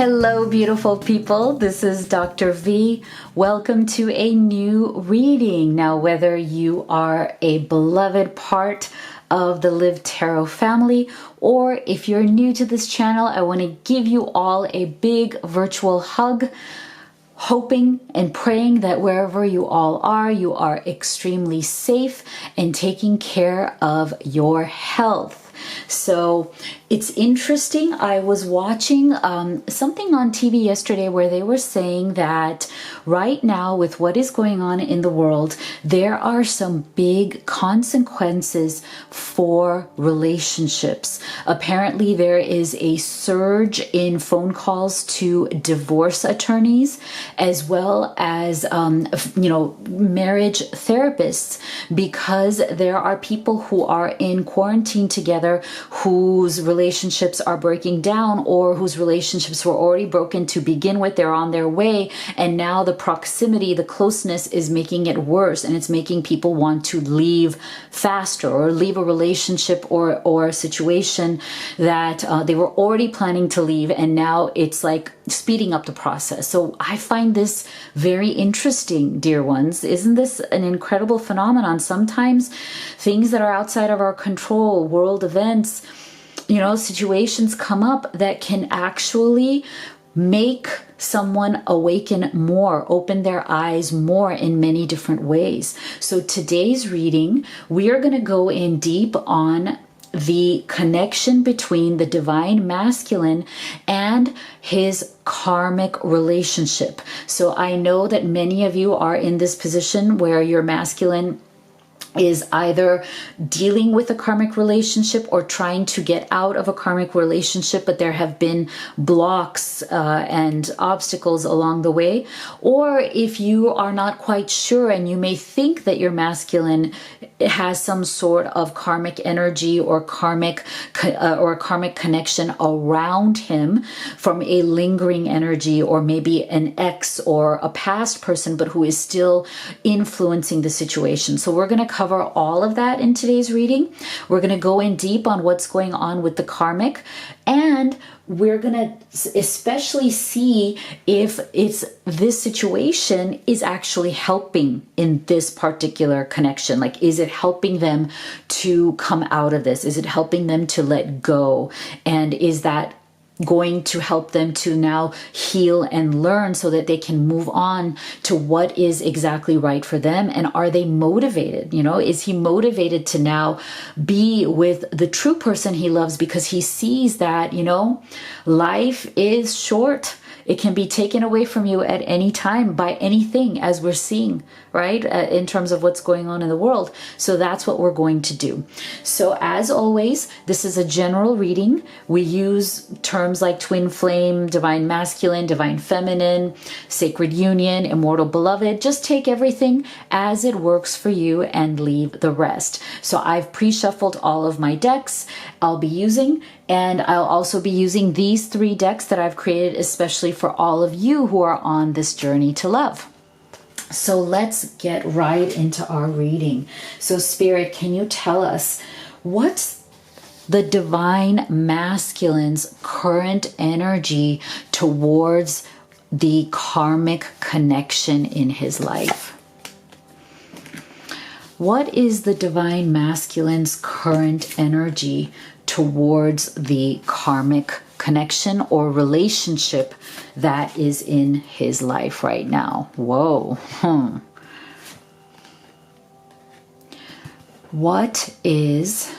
Hello, beautiful people. This is Dr. V. Welcome to a new reading. Now, whether you are a beloved part of the Live Tarot family, or if you're new to this channel, I want to give you all a big virtual hug, hoping and praying that wherever you all are, extremely safe and taking care of your health. So it's interesting. I was watching something on TV yesterday where they were saying that right now, with what is going on in the world, there are some big consequences for relationships. Apparently, there is a surge in phone calls to divorce attorneys, as well as marriage therapists, because there are people who are in quarantine together whose relationships are breaking down, or whose relationships were already broken to begin with. They're on their way, and now the proximity, the closeness is making it worse, and it's making people want to leave faster, or leave a relationship or a situation that they were already planning to leave, and now it's like speeding up the process. So I find this very interesting, dear ones. Isn't this an incredible phenomenon? Sometimes things that are outside of our control, world events, situations come up that can actually make someone awaken more, open their eyes more in many different ways. So today's reading, we are going to go in deep on the connection between the divine masculine and his karmic relationship. So I know that many of you are in this position where your masculine is either dealing with a karmic relationship or trying to get out of a karmic relationship, but there have been blocks and obstacles along the way. Or if you are not quite sure and you may think that your masculine has some sort of karmic energy or karmic connection around him from a lingering energy, or maybe an ex or a past person, but who is still influencing the situation. So we're going to cover all of that in today's reading. We're going to go in deep on what's going on with the karmic, and we're going to especially see if this situation is actually helping in this particular connection. Like, is it helping them to come out of this? Is it helping them to let go? And is that going to help them to now heal and learn so that they can move on to what is exactly right for them? And are they motivated? Is he motivated to now be with the true person he loves, because he sees that, life is short. It can be taken away from you at any time by anything, as we're seeing, right? In terms of what's going on in the world. So that's what we're going to do. So as always, this is a general reading. We use terms like twin flame, divine masculine, divine feminine, sacred union, immortal beloved. Just take everything as it works for you and leave the rest. So I've pre-shuffled all of my decks I'll be using, and I'll also be using these 3 decks that I've created especially for all of you who are on this journey to love. So let's get right into our reading. So Spirit, can you tell us what's the divine masculine's current energy towards the karmic connection in his life? What is the divine masculine's current energy towards the karmic connection or relationship that is in his life right now? Whoa. What is...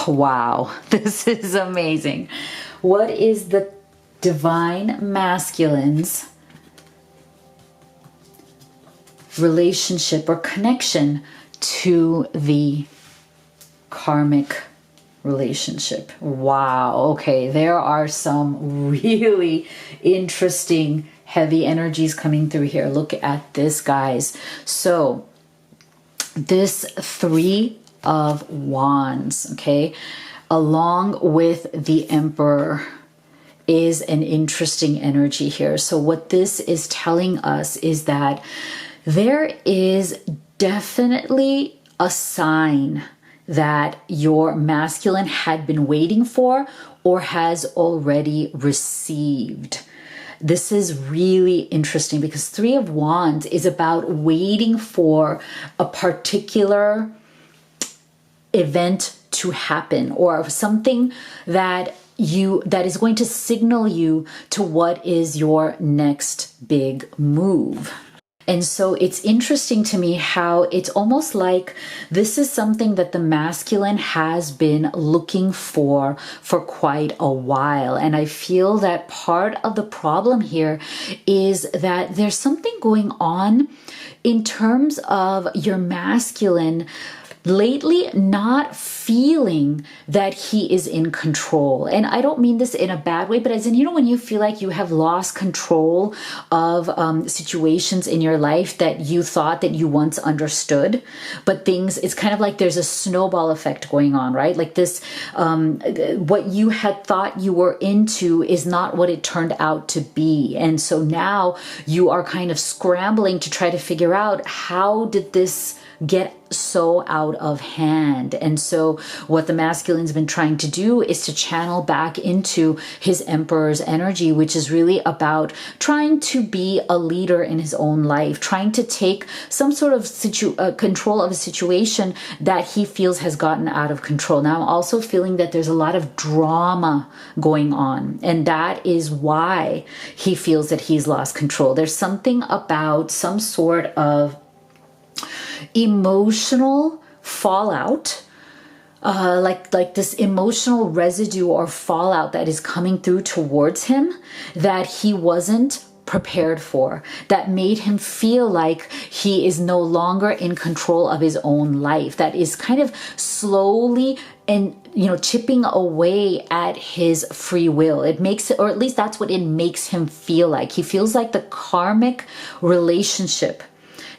Wow, this is amazing. What is the divine masculine's relationship or connection to the karmic relationship? Wow. Okay, there are some really interesting heavy energies coming through here. Look at this, guys. So this 3 of Wands, okay, along with the Emperor, is an interesting energy here. So what this is telling us is that there is definitely a sign that your masculine had been waiting for or has already received. This is really interesting because Three of Wands is about waiting for a particular event to happen or something that is going to signal you to what is your next big move. And so it's interesting to me how it's almost like this is something that the masculine has been looking for quite a while. And I feel that part of the problem here is that there's something going on in terms of your masculine lately not feeling that he is in control. And I don't mean this in a bad way, but as in, when you feel like you have lost control of situations in your life that you thought that you once understood, but it's kind of like there's a snowball effect going on, right? Like this, what you had thought you were into is not what it turned out to be. And so now you are kind of scrambling to try to figure out, how did this get so out of hand? And so what the masculine's been trying to do is to channel back into his Emperor's energy, which is really about trying to be a leader in his own life, trying to take some sort of control of a situation that he feels has gotten out of control. Now, I'm also feeling that there's a lot of drama going on, and that is why he feels that he's lost control. There's something about some sort of emotional fallout, like this emotional residue or fallout that is coming through towards him that he wasn't prepared for, that made him feel like he is no longer in control of his own life, that is kind of slowly and chipping away at his free will. It makes it, or at least that's what it makes him feel like. He feels like the karmic relationship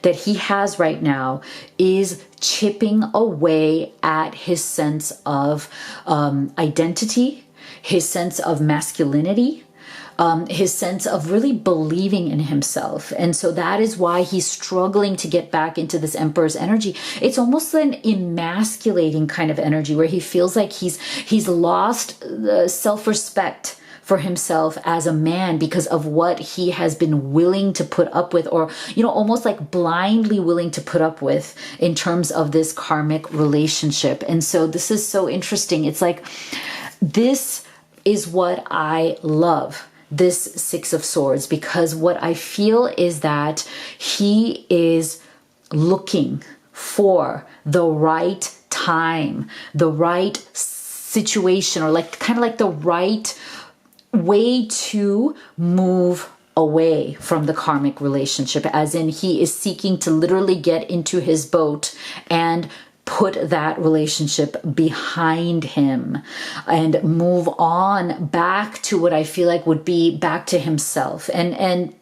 that he has right now is chipping away at his sense of identity, his sense of masculinity, his sense of really believing in himself. And so that is why he's struggling to get back into this Emperor's energy. It's almost an emasculating kind of energy where he feels like he's lost the self-respect for himself as a man because of what he has been willing to put up with, or almost like blindly willing to put up with in terms of this karmic relationship. And so this is so interesting. It's like, this is what I love, this Six of Swords, because what I feel is that he is looking for the right time, the right situation, or kind of the right way to move away from the karmic relationship, as in he is seeking to literally get into his boat and put that relationship behind him and move on back to what I feel like would be back to himself. And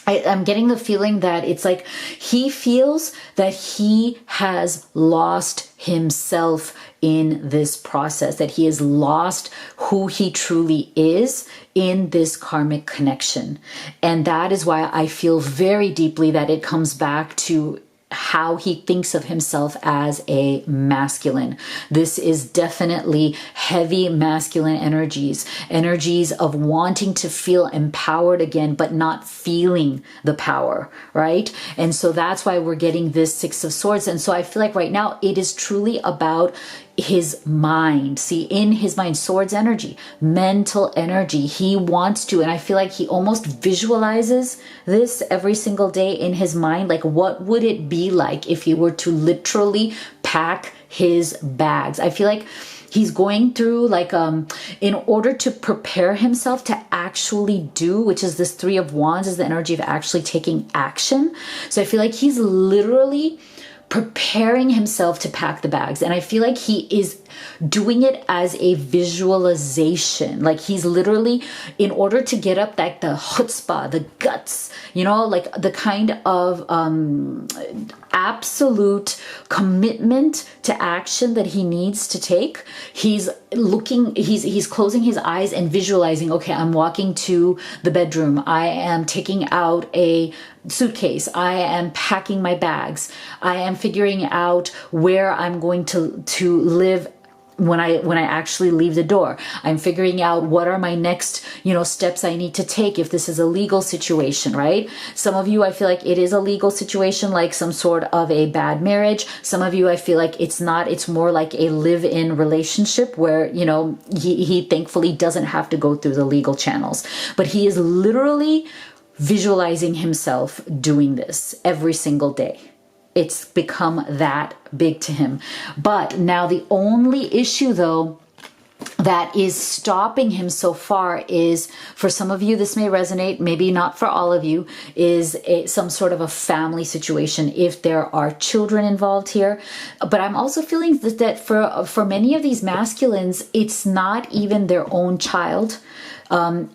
I'm getting the feeling that it's like he feels that he has lost himself in this process, that he has lost who he truly is in this karmic connection. And that is why I feel very deeply that it comes back to how he thinks of himself as a masculine. This is definitely heavy masculine energies of wanting to feel empowered again, but not feeling the power, right? And so that's why we're getting this Six of Swords. And so I feel like right now it is truly about his mind. See, in his mind, swords energy, mental energy, he wants to, and I feel like he almost visualizes this every single day in his mind. Like, what would it be like if he were to literally pack his bags? I feel like he's going through in order to prepare himself to actually do, which is this Three of Wands, is the energy of actually taking action. So I feel like he's literally preparing himself to pack the bags. And I feel like he is doing it as a visualization. Like he's literally, in order to get up like the chutzpah, the guts, you know, like the kind of absolute commitment to action that he needs to take, he's closing his eyes and visualizing, okay, I'm walking to the bedroom, I am taking out a suitcase, I am packing my bags, I am figuring out where I'm going to live when I actually leave the door. I'm figuring out what are my next, steps I need to take if this is a legal situation, right? Some of you, I feel like it is a legal situation, like some sort of a bad marriage. Some of you, I feel like it's not, it's more like a live-in relationship where, he thankfully doesn't have to go through the legal channels, but he is literally visualizing himself doing this every single day. It's become that big to him. But now the only issue, though, that is stopping him so far is, for some of you, this may resonate, maybe not for all of you, is some sort of a family situation if there are children involved here. But I'm also feeling that for many of these masculines, it's not even their own child.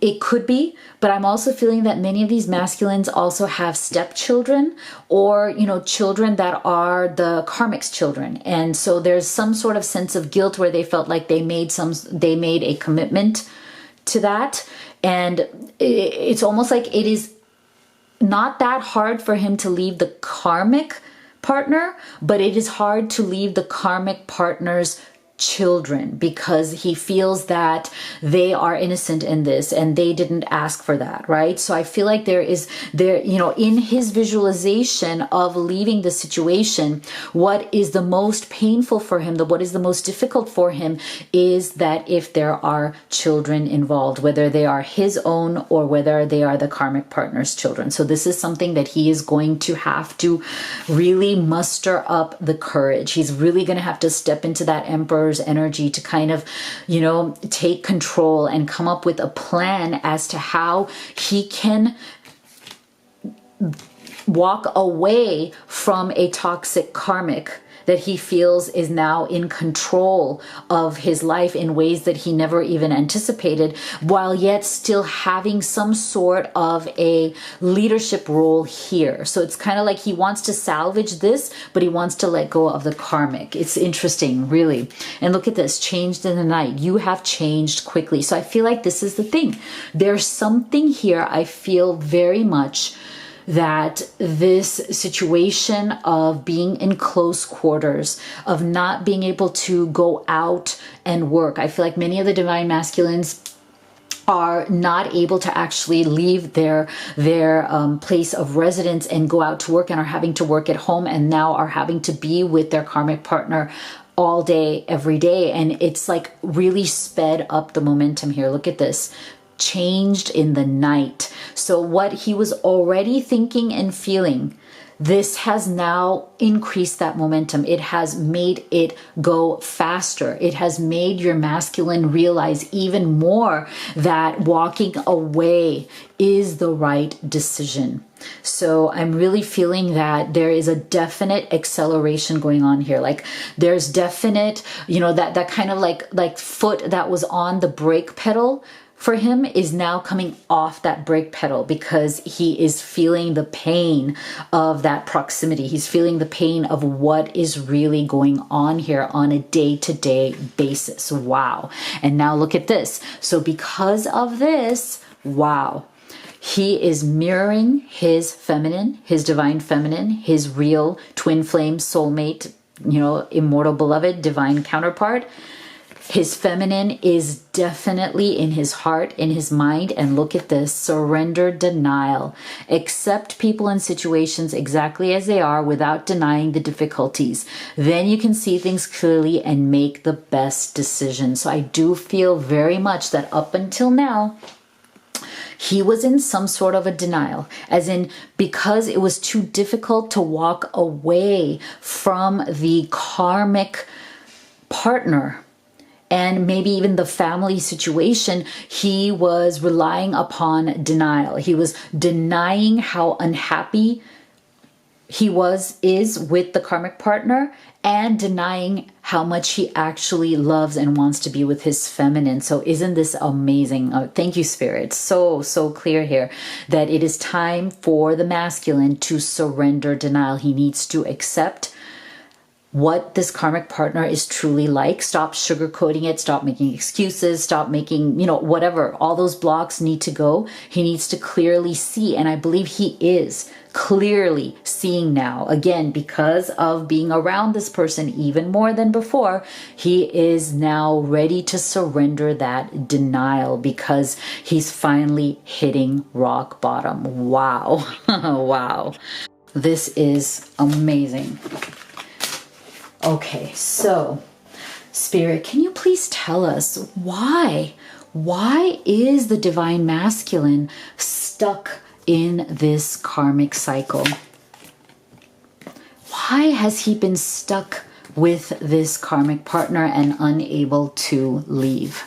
It could be, but I'm also feeling that many of these masculines also have stepchildren or, children that are the karmic's children. And so there's some sort of sense of guilt where they felt like they made a commitment to that. And it's almost like it is not that hard for him to leave the karmic partner, but it is hard to leave the karmic partner's children because he feels that they are innocent in this and they didn't ask for that, right? So I feel like there in his visualization of leaving the situation, what is the most painful for him, what is the most difficult for him is that if there are children involved, whether they are his own or whether they are the karmic partner's children. So this is something that he is going to have to really muster up the courage. He's really going to have to step into that emperor energy to kind of, take control and come up with a plan as to how he can walk away from a toxic karmic that he feels is now in control of his life in ways that he never even anticipated, while yet still having some sort of a leadership role here. So it's kind of like he wants to salvage this, but he wants to let go of the karmic. It's interesting, really. And look at this, changed in the night. You have changed quickly. So I feel like this is the thing. There's something here I feel very much that this situation of being in close quarters, of not being able to go out and work. I feel like many of the divine masculines are not able to actually leave their place of residence and go out to work and are having to work at home and now are having to be with their karmic partner all day, every day. And it's like really sped up the momentum here. Look at this. Changed in the night. So what he was already thinking and feeling, this has now increased that momentum. It has made it go faster. It has made your masculine realize even more that walking away is the right decision. So I'm really feeling that there is a definite acceleration going on here. Like there's definite, that kind of like foot that was on the brake pedal for him is now coming off that brake pedal because he is feeling the pain of that proximity. He's feeling the pain of what is really going on here on a day-to-day basis. Wow. And now look at this. So because of this, wow, he is mirroring his feminine, his divine feminine, his real twin flame soulmate, immortal beloved, divine counterpart. His feminine is definitely in his heart, in his mind. And look at this, surrender, denial. Accept people and situations exactly as they are without denying the difficulties. Then you can see things clearly and make the best decision. So I do feel very much that up until now, he was in some sort of a denial, as in because it was too difficult to walk away from the karmic partner and maybe even the family situation, he was relying upon denial. He was denying how unhappy is with the karmic partner, and denying how much he actually loves and wants to be with his feminine. So isn't this amazing? Thank you, Spirit. So clear here that it is time for the masculine to surrender denial. He needs to accept what this karmic partner is truly like. Stop sugarcoating it. Stop making excuses. Stop making, whatever. All those blocks need to go. He needs to clearly see. And I believe he is clearly seeing now. Again, because of being around this person even more than before, he is now ready to surrender that denial because he's finally hitting rock bottom. Wow. Wow. This is amazing. Okay, so Spirit, can you please tell us why? Why is the divine masculine stuck in this karmic cycle? Why has he been stuck with this karmic partner and unable to leave?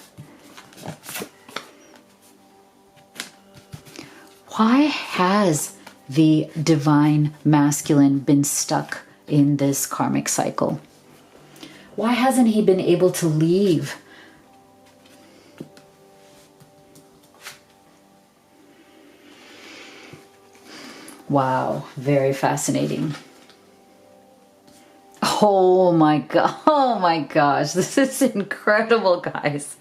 Why has the divine masculine been stuck in this karmic cycle? Why hasn't he been able to leave? Wow, very fascinating. Oh my gosh, this is incredible, guys.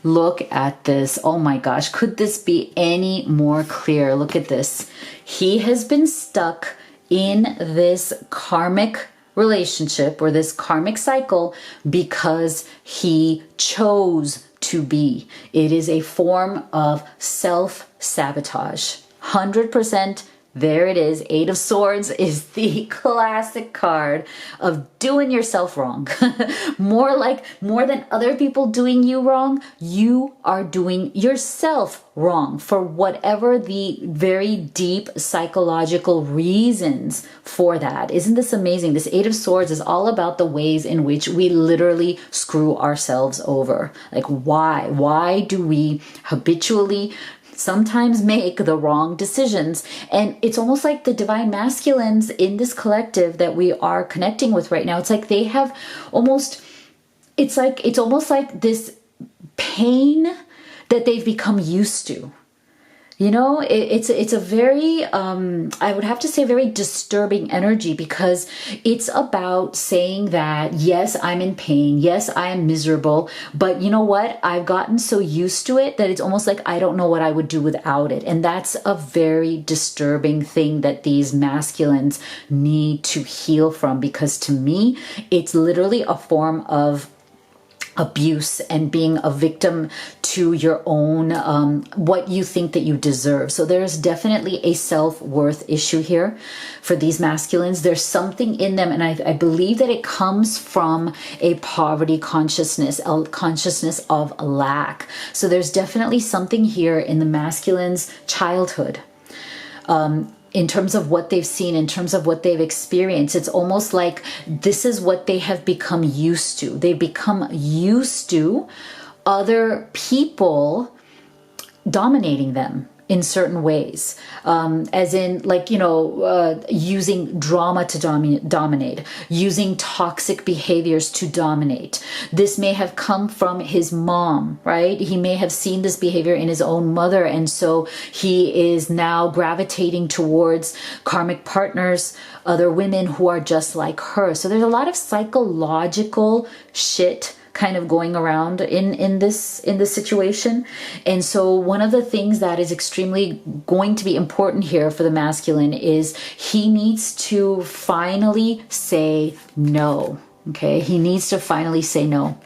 Look at this. Oh my gosh, could this be any more clear? Look at this. He has been stuck in this karmic relationship or this karmic cycle because he chose to be. It is a form of self-sabotage. 100%. There it is. Eight of Swords is the classic card of doing yourself wrong. More than other people doing you wrong, you are doing yourself wrong for whatever the very deep psychological reasons for that. Isn't this amazing? This Eight of Swords is all about the ways in which we literally screw ourselves over. Like why? Why do we habitually sometimes make the wrong decisions? And it's almost like the divine masculines in this collective that we are connecting with right now, it's like they have it's almost like this pain that they've become used to. It's a very, I would have to say, very disturbing energy, because it's about saying that, yes, I'm in pain. Yes, I am miserable. But you know what? I've gotten so used to it that it's almost like I don't know what I would do without it. And that's a very disturbing thing that these masculines need to heal from, because to me, it's literally a form of abuse and being a victim to your own, what you think that you deserve. So there's definitely a self-worth issue here for these masculines. There's something in them, and I believe that it comes from a poverty consciousness, a consciousness of lack. So there's definitely something here in the masculine's childhood. In terms of what they've seen, in terms of what they've experienced, it's almost like this is what they have become used to. They've become used to other people dominating them in certain ways, as in using drama to dominate, using toxic behaviors to dominate. This may have come from his mom, right? He may have seen this behavior in his own mother, and so he is now gravitating towards karmic partners, other women who are just like her. So there's a lot of psychological shit kind of going around in this situation. And so one of the things that is extremely going to be important here for the masculine is he needs to finally say no. Okay, he needs to finally say no.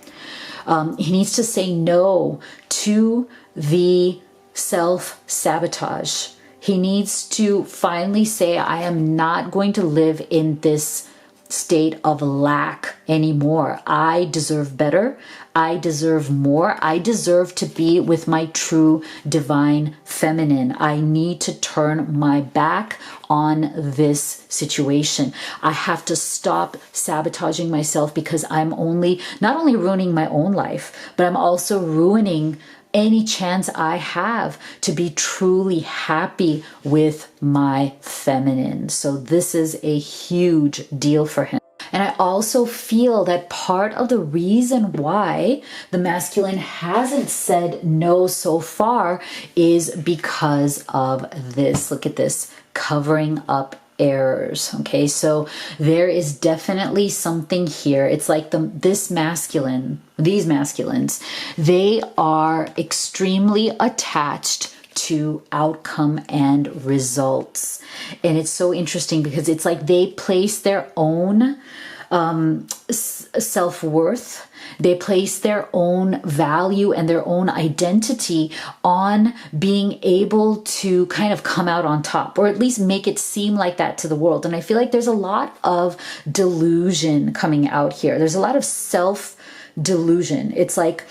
He needs to say no to the self-sabotage. He needs to finally say, I am not going to live in this state of lack anymore. I deserve better. I deserve more. I deserve to be with my true divine feminine. I need to turn my back on this situation. I have to stop sabotaging myself, because I'm not only ruining my own life, but I'm also ruining any chance I have to be truly happy with my feminine. So this is a huge deal for him. And I also feel that part of the reason why the masculine hasn't said no so far is because of this. Look at this, covering up errors. Okay, so there is definitely something here. It's like these masculines, they are extremely attached to outcome and results. And it's so interesting because it's like they place their own self-worth, they place their own value and their own identity on being able to kind of come out on top, or at least make it seem like that to the world. And I feel like there's a lot of delusion coming out here. There's a lot of self-delusion. It's like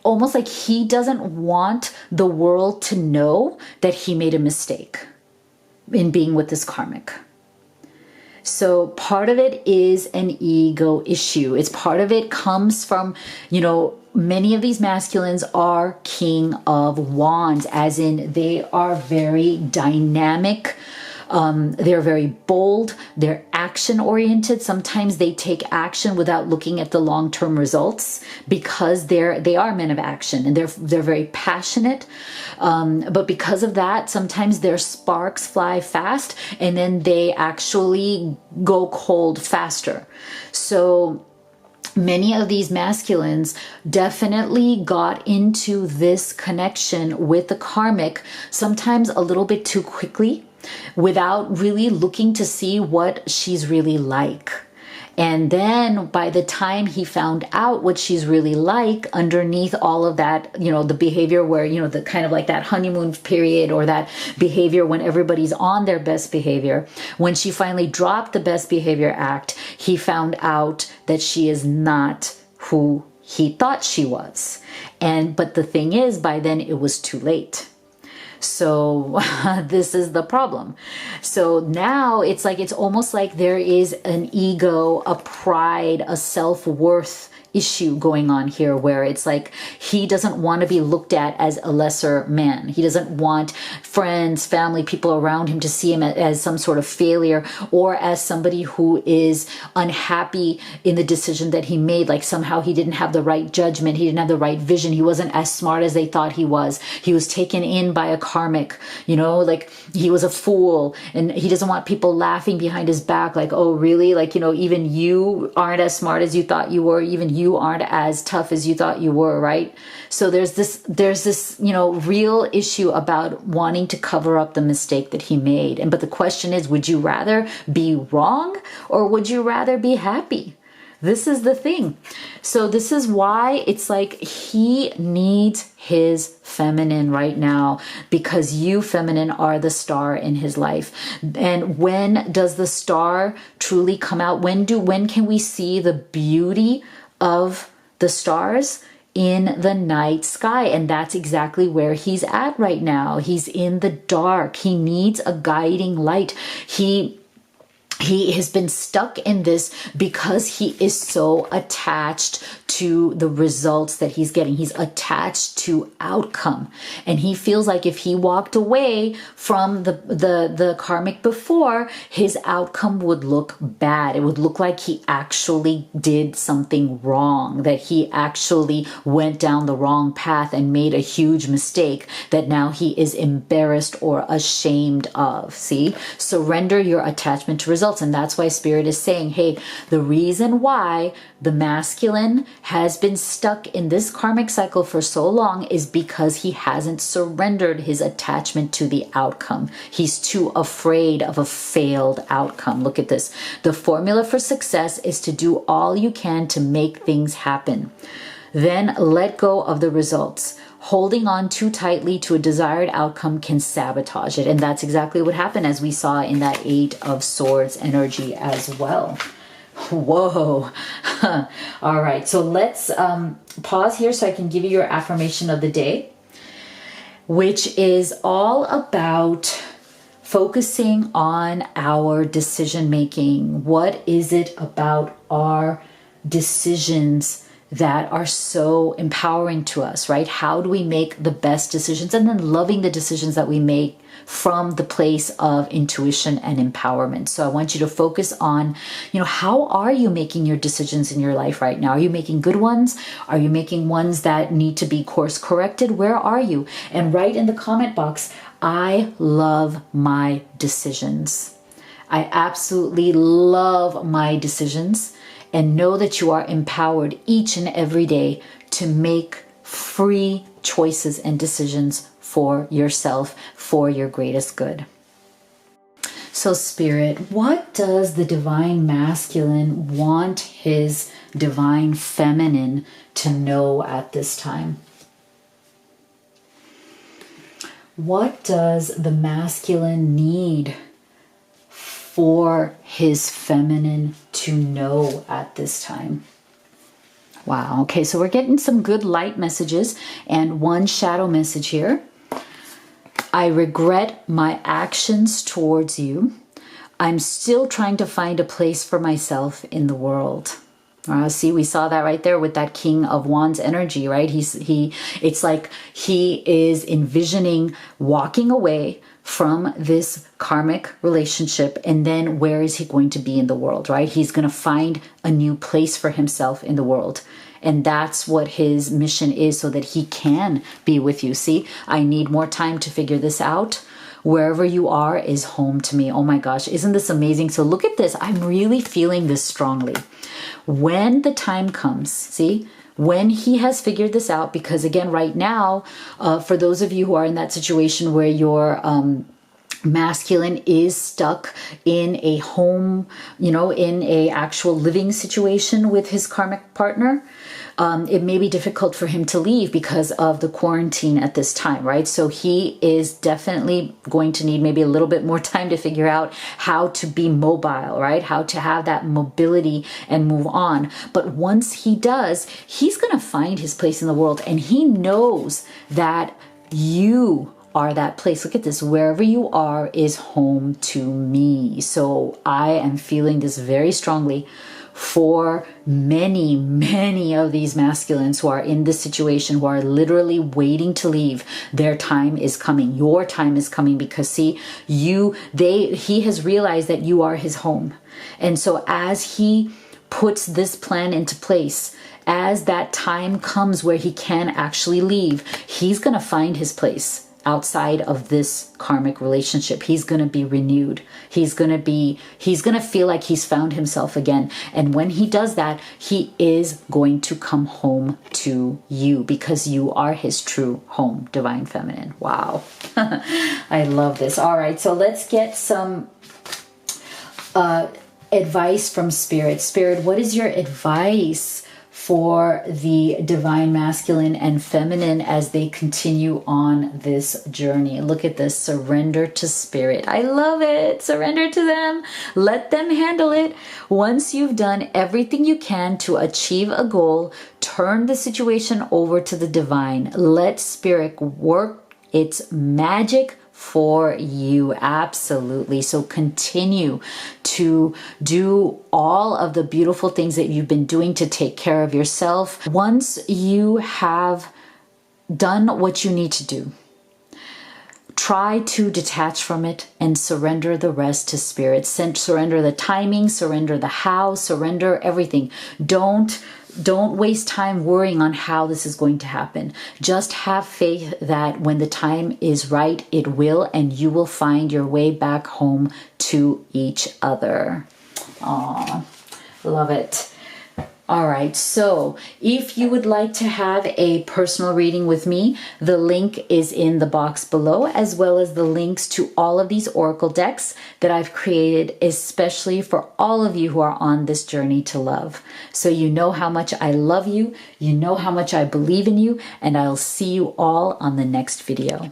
almost like he doesn't want the world to know that he made a mistake in being with this karmic. So part of it is an ego issue. It's part of it comes from, many of these masculines are king of wands, as in they are very dynamic. They're very bold. They're action oriented. Sometimes they take action without looking at the long-term results because they are men of action, and they're very passionate. But because of that, sometimes their sparks fly fast and then they actually go cold faster. So many of these masculines definitely got into this connection with the karmic, sometimes a little bit too quickly, without really looking to see what she's really like. And then by the time he found out what she's really like, underneath all of that, the behavior where, the kind of like that honeymoon period, or that behavior when everybody's on their best behavior, when she finally dropped the best behavior act, he found out that she is not who he thought she was. But the thing is, by then it was too late. So this is the problem. So now it's almost like there is an ego, a pride, a self-worth issue going on here, where it's like he doesn't want to be looked at as a lesser man. He doesn't want friends, family, people around him to see him as some sort of failure, or as somebody who is unhappy in the decision that he made. Like somehow he didn't have the right judgment. He didn't have the right vision. He wasn't as smart as they thought he was. He was taken in by a karmic, like he was a fool, and he doesn't want people laughing behind his back. Like, oh, really? Like, even you aren't as smart as you thought you were. Even you aren't as tough as you thought you were, right? So there's this, real issue about wanting to cover up the mistake that he made. But the question is, would you rather be wrong, or would you rather be happy? This is the thing. So this is why it's like he needs his feminine right now, because you, feminine, are the star in his life. And when does the star truly come out? When can we see the beauty of the stars? In the night sky. And that's exactly where he's at right now. He's in the dark. He needs a guiding light. He has been stuck in this because he is so attached to the results that he's getting. He's attached to outcome. And he feels like if he walked away from the karmic before, his outcome would look bad. It would look like he actually did something wrong, that he actually went down the wrong path and made a huge mistake that now he is embarrassed or ashamed of. See? Surrender your attachment to results. And that's why Spirit is saying, hey, the reason why the masculine has been stuck in this karmic cycle for so long is because he hasn't surrendered his attachment to the outcome. He's too afraid of a failed outcome. Look at this. The formula for success is to do all you can to make things happen. Then let go of the results. Holding on too tightly to a desired outcome can sabotage it. And that's exactly what happened, as we saw in that 8 of Swords energy as well. Whoa. All right. So let's pause here so I can give you your affirmation of the day, which is all about focusing on our decision making. What is it about our decisions that are so empowering to us, right? How do we make the best decisions? And then loving the decisions that we make from the place of intuition and empowerment. So I want you to focus on, how are you making your decisions in your life right now? Are you making good ones? Are you making ones that need to be course corrected? Where are you? And write in the comment box, I love my decisions. I absolutely love my decisions. And know that you are empowered each and every day to make free choices and decisions for yourself, for your greatest good. So Spirit, what does the divine masculine want his divine feminine to know at this time? What does the masculine need for his feminine to know at this time? Wow. Okay, so we're getting some good light messages and one shadow message here. I regret my actions towards you. I'm still trying to find a place for myself in the world. See, we saw that right there with that King of Wands energy, right? It's like he is envisioning walking away from this karmic relationship, and then where is he going to be in the world, right? He's going to find a new place for himself in the world. And that's what his mission is, so that he can be with you. See, I need more time to figure this out. Wherever you are is home to me. Oh my gosh, isn't this amazing? So look at this. I'm really feeling this strongly. When the time comes, see, when he has figured this out, because again, right now, for those of you who are in that situation where your masculine is stuck in a home, in a actual living situation with his karmic partner, it may be difficult for him to leave because of the quarantine at this time, right? So he is definitely going to need maybe a little bit more time to figure out how to be mobile, right? How to have that mobility and move on. But once he does, he's going to find his place in the world, and he knows that you are that place. Look at this. Wherever you are is home to me. So I am feeling this very strongly for many, many of these masculines who are in this situation, who are literally waiting to leave. Their time is coming. Your time is coming, because see, he has realized that you are his home. And so as he puts this plan into place, as that time comes where he can actually leave, he's going to find his place outside of this karmic relationship. He's going to be renewed. He's going to feel like he's found himself again. And when he does that, he is going to come home to you, because you are his true home, divine feminine. Wow. I love this. All right. So let's get some advice from Spirit. Spirit, what is your advice for the divine masculine and feminine as they continue on this journey? Look at this. Surrender to Spirit. I love it. Surrender to them. Let them handle it. Once you've done everything you can to achieve a goal, turn the situation over to the divine. Let Spirit work its magic for you. Absolutely. So continue to do all of the beautiful things that you've been doing to take care of yourself. Once you have done what you need to do, try to detach from it and surrender the rest to Spirit. Surrender the timing, surrender the how, surrender everything. Don't waste time worrying on how this is going to happen. Just have faith that when the time is right, it will, and you will find your way back home to each other. Aw, love it. All right, so if you would like to have a personal reading with me, the link is in the box below, as well as the links to all of these oracle decks that I've created especially for all of you who are on this journey to love. So you know how much I love you, you know how much I believe in you, and I'll see you all on the next video.